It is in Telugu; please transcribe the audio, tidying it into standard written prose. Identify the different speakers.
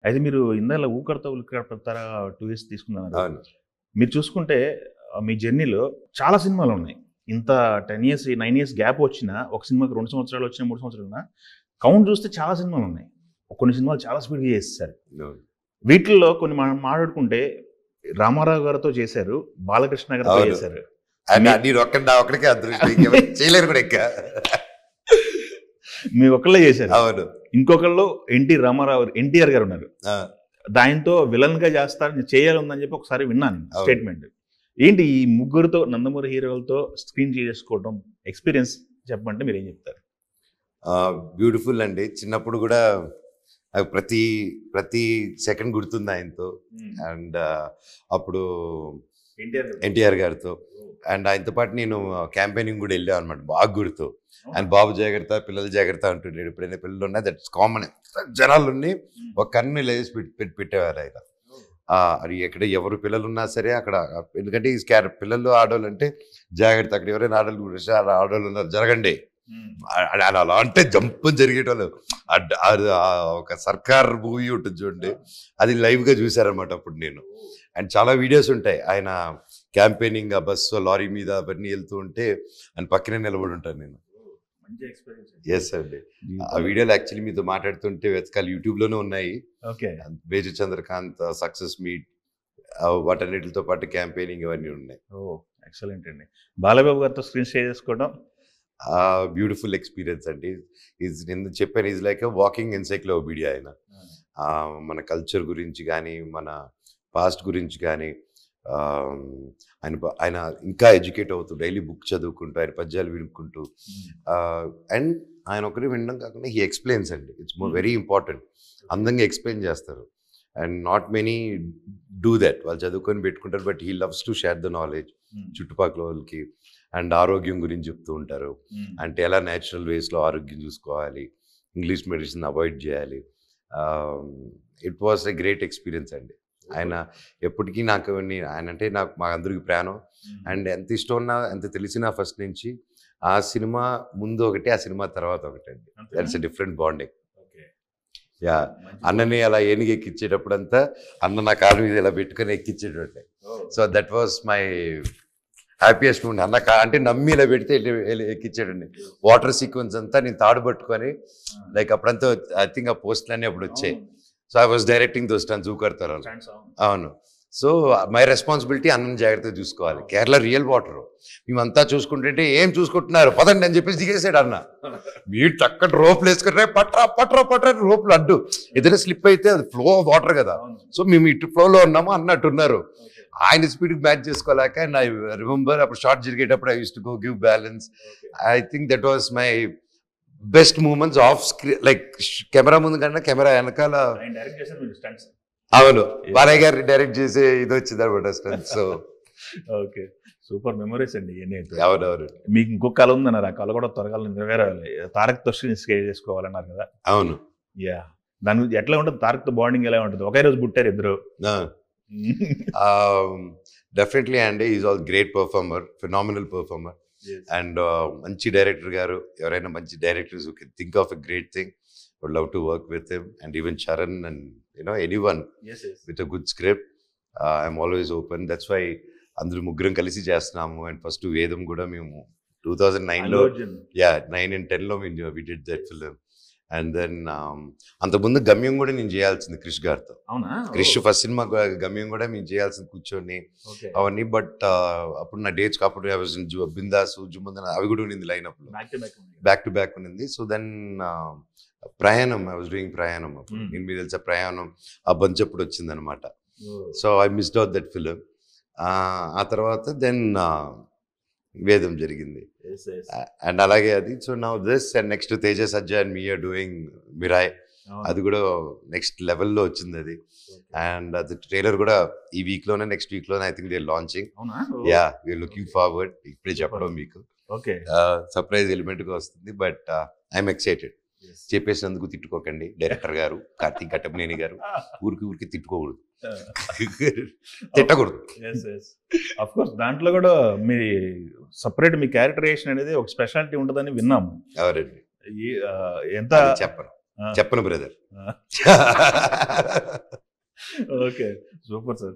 Speaker 1: అయితే మీరు ఇందాక ఊకడతో ఉలికడ పెడతారా 2 ఇయర్స్ తీసుకున్నారు.
Speaker 2: అవును.
Speaker 1: మీరు చూసుకుంటే మీ జర్నీలో చాలా సినిమాలు ఉన్నాయి. ఇంత 10 ఇయర్స్ 9 ఇయర్స్ గ్యాప్ వచ్చినా ఒక సినిమాకి 2 సంవత్సరాలు వచ్చినా 3 సంవత్సరాలు ఉన్నా కౌంట్ చూస్తే చాలా సినిమాలు ఉన్నాయి. కొన్ని సినిమాలు చాలా స్పీడ్గా చేసేసారు. వీటిల్లో కొన్ని మనం మాట్లాడుకుంటే రామారావు గారితో చేశారు, బాలకృష్ణ గారితో చేశారు.
Speaker 2: ఒక్కడికే అదృష్టం చేయలేరు కూడా ఇంకా.
Speaker 1: మీ ఒక్కళ్ళే చేశారు.
Speaker 2: అవును.
Speaker 1: ఇంకొకళ్ళు ఎన్టీఆర్ గారు ఉన్నారు. దానితో విలన్ గా చేస్తారు చేయాలని చెప్పి ఒకసారి విన్నాను స్టేట్మెంట్. ఏంటి ఈ ముగ్గురుతో నందమూరి హీరోలతో స్క్రీన్ చేసుకోవడం ఎక్స్పీరియన్స్ చెప్పమంటే మీరు ఏం చెప్తారు?
Speaker 2: బ్యూటిఫుల్ అండి. చిన్నప్పుడు కూడా ప్రతి సెకండ్ గుర్తుంది ఆయనతో. అండ్ అప్పుడు ఎన్టీఆర్ గారితో అండ్ ఆయనతో పాటు నేను క్యాంపెయినింగ్ కూడా వెళ్ళాను అనమాట. బాగా గుర్తు. అండ్ బాబు జాగ్రత్త, పిల్లలు జాగ్రత్త అంటుండేది. ఎప్పుడైనా పిల్లలు ఉన్నాయి దట్స్ కామన్. జనాలు ఉన్నాయి, ఒక కన్ను లేసి పెట్టేవారు ఆయన. అది ఎక్కడ ఎవరు పిల్లలు ఉన్నా సరే అక్కడ, ఎందుకంటే ఈ పిల్లలు ఆడవాళ్ళు అంటే జాగ్రత్త, అక్కడ ఎవరైనా ఆడవాళ్ళు ఉన్నారు జరగండి అలా అంటే జంప్ జరిగేటోళ్ళు. ఒక సర్కార్ మూవీ ఉంటుంది చూడండి, అది లైవ్గా చూశారనమాట అప్పుడు నేను. అండ్ చాలా వీడియోస్ ఉంటాయి ఆయన క్యాంపెయినింగ్, ఆ బస్సు లారీ మీద అవన్నీ వెళ్తూ ఉంటే ఆయన పక్కనే నిలబడి ఉంటాను నేను. ఎస్ అండి. ఆ వీడియోలు యాక్చువల్లీ మీతో మాట్లాడుతుంటే వెతకాలి, యూట్యూబ్లోనే ఉన్నాయి. బేజు చంద్రకాంత్ సక్సెస్ మీట్ వాటన్నిటితో పాటు క్యాంపెయినింగ్ ఇవన్నీ ఉన్నాయి.
Speaker 1: ఎక్సలెంట్ అండి. బాలబాబు గారితో స్క్రీన్ షేర్ చేసుకోవడం
Speaker 2: బ్యూటిఫుల్ ఎక్స్పీరియన్స్ అండి. నేను చెప్పాను, ఈజ్ లైక్ వాకింగ్ ఎన్సైక్లోపీడియా ఆయన. మన కల్చర్ గురించి కానీ, మన పాస్ట్ గురించి కానీ ఆయన ఇంకా ఎడ్యుకేట్ అవుతూ డైలీ బుక్ చదువుకుంటూ ఆయన పద్యాలు వినుకుంటూ, అండ్ ఆయన ఒకరి వినడం కాకుండా హీ ఎక్స్ప్లెయిన్స్ అండి. It's very important. అందంగా ఎక్స్ప్లెయిన్ చేస్తారు. And not many do that. వాళ్ళు చదువుకొని పెట్టుకుంటారు, but he loves to share the knowledge చుట్టుపక్కల వాళ్ళకి. అండ్ ఆరోగ్యం గురించి చెప్తూ ఉంటారు. అంటే ఎలా న్యాచురల్ వేస్లో ఆరోగ్యం చూసుకోవాలి, ఇంగ్లీష్ మెడిసిన్ అవాయిడ్ చేయాలి. It was a great experience అండి. ఆయన ఎప్పటికీ నాకు ఆయన అంటే నాకు మా అందరికి ప్రాణం. అండ్ ఎంత ఇష్టం ఉన్నా, ఎంత తెలిసినా ఫస్ట్ నుంచి ఆ సినిమా ముందు ఒకటి, ఆ సినిమా తర్వాత ఒకటి అండి. That's a different bonding. Yeah, అన్నని అలా ఏనుగు ఎక్కించేటప్పుడు అంతా అన్న నా కాలు మీద ఇలా పెట్టుకొని ఎక్కించేటట్టే. So that was my happiest moment. అన్న అంటే నమ్మి ఇలా పెడితే ఎక్కించాడండి. వాటర్ సీక్వెన్స్ అంతా నేను తాడు పట్టుకొని, లైక్ అప్పుడంతా ఐ థింక్ ఆ పోస్టులన్నీ అప్పుడు వచ్చాయి. So I was directing those stunts, ఊకడతారు. అవును. సో మై రెస్పాన్సిబిలిటీ అన్నం జాగ్రత్తగా చూసుకోవాలి. కేరళ రియల్ వాటర్ మేమంతా చూసుకుంటుంటే ఏం చూసుకుంటున్నారు పదండి అని చెప్పేసి దిగేసాడు అన్న. మీరు చక్కటి రోప్లు వేసుకుంటే పట్రా రోప్లు అడ్డు, ఏదైనా స్లిప్ అయితే అది ఫ్లో ఆఫ్ వాటర్ కదా. సో మేము ఇటు ఫ్లోలో ఉన్నాము అన్నట్టున్నారు. ఆయన స్పీడ్కి మ్యాచ్ చేసుకోలేక. అండ్ ఐ రిమెంబర్ అప్పుడు షార్ట్ జరిగేటప్పుడు I use to go give balance. I think that was my best moments of screen. Like camera ముందు కన్నా కెమెరా వెనకాల. అవును, బాలయ్య గారు డైరెక్ట్ చేసే ఇది వచ్చింది అనమాట stunts. So
Speaker 1: okay, super memories అండి.
Speaker 2: అవునవును.
Speaker 1: మీకు ఇంకొక కళ ఉందన్నారు, ఆ కళ కూడా త్వరగా నెరవేరాలి. తారక్తో స్క్రీన్ చేసుకోవాలన్నారు కదా.
Speaker 2: అవును.
Speaker 1: యా, దాని గురించి ఎట్లా ఉంటుంది? తారక్తో బాండింగ్ ఎలా ఉంటుంది? ఒకే రోజు పుట్టారు ఇద్దరు.
Speaker 2: డెఫినెట్లీ అండి. Is all great performer, phenomenal performer. And మంచి డైరెక్టర్ గారు. ఎవరైనా మంచి directors who can think of a great thing, would love to work with him. And even Charan and anyone with a good script, I'm always open. That's why అందరూ ముగ్గురం కలిసి చేస్తున్నాము. అండ్ ఫస్ట్ వేదం కూడా మేము 2009లో 9 and 10లో we did that film. And then అంతకుముందు గమ్యం కూడా నేను చేయాల్సింది క్రిష్ గారితో. క్రిష్ ఫస్ట్ సినిమా గమ్యం కూడా మేము చేయాల్సింది కూర్చొని అవన్నీ. బట్ అప్పుడు నా డేట్స్ అప్పుడు బిందాస్ జుమ్మందన్ అవి కూడా ఉన్నింది లైనప్లో, బ్యాక్ టు బ్యాక్ ఉన్నింది. సో దెన్ ప్రయాణం, ఐ వాజ్ డూయింగ్ ప్రయాణం. అప్పుడు నేను మీరు తెలిసే ప్రయాణం ఆ బంచ్ అప్పుడు వచ్చింది అనమాట. So I missed out that film. ఆ తర్వాత దెన్ వేదం జరిగింది. అండ్ అలాగే అది. So now this and next Teja Sajja and me are doing Mirai. అది కూడా నెక్స్ట్ లెవెల్లో వచ్చింది అది. అండ్ అది ట్రైలర్ కూడా ఈ వీక్లోనే, నెక్స్ట్ వీక్లోనే I think they launching. Yeah, we're looking forward. ఇప్పుడే చెప్పడం మీకు సర్ప్రైజ్ ఎలిమెంట్గా వస్తుంది. But I'm excited. చెప్పేసినందుకు తిట్టుకోకండి డైరెక్టర్ గారు, కార్తీక్ ఘట్టమనేని గారు. ఊరికి తిట్టుకోకూడదు, తిట్టకూడదు.
Speaker 1: అఫ్ కోర్స్ దాంట్లో కూడా మీ సపరేట్ మీ క్యారెక్టరైజేషన్ అనేది ఒక స్పెషాలిటీ ఉంటుందని విన్నాము.
Speaker 2: ఎవరండి?
Speaker 1: ఎంత
Speaker 2: చెప్పను. చెప్పను బ్రదర్.
Speaker 1: Okay, super sir.